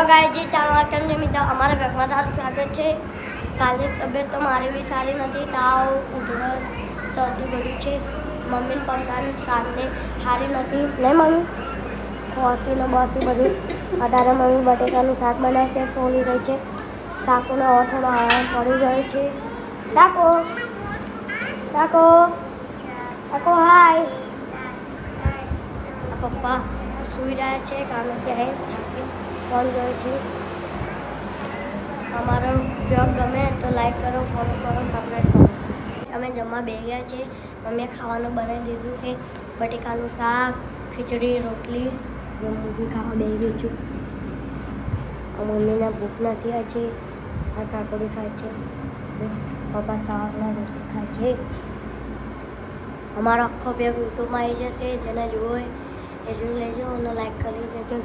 ગાયજી ચાલો કેમ છે મિત્રો અમારા બેગમાં તારું સ્વાગત છે. કાલની તબિયત તો મારી બી સારી નથી, તાવ ઉધરસ શરદી બધું છે. મમ્મીને પપ્પાની સાંજને સારી નથી નહીં મમ્મી, ખોસી ને બસી બધું. અત્યારે મમ્મી બટેકાનું શાક બનાવશે, ફોલી રહી છે. શાકનો હવે થોડો આરામ પડી ગયો છે. ટાકો ટાકો ટાકો હાય. પપ્પા સુઈ રહ્યા છે, કામેથી આવી થાકી ફોન ગયો છે. અમારો બ્લોગ ગમે તો લાઈક કરો, ફોલો કરો, સબસ્ક્રાઈબ કરો. અમે જમવા બેસી ગયા છે. મમ્મીએ ખાવાનું બનાવી દીધું છે, બટેકાનું શાક, ખીચડી, રોટલી. હું બી ખાવા બેસી ગઈ છું. મમ્મીને ભૂખ નથી હજી, આ કાકડી ખાય છે. પપ્પા સવારના રોટલી ખાય છે. અમારો આખો બ્લોગ યુટ્યુબમાં આવી જશે, જેને જોવો હોય એ જોઈ લેજો અને લાઈક કરી દેજો.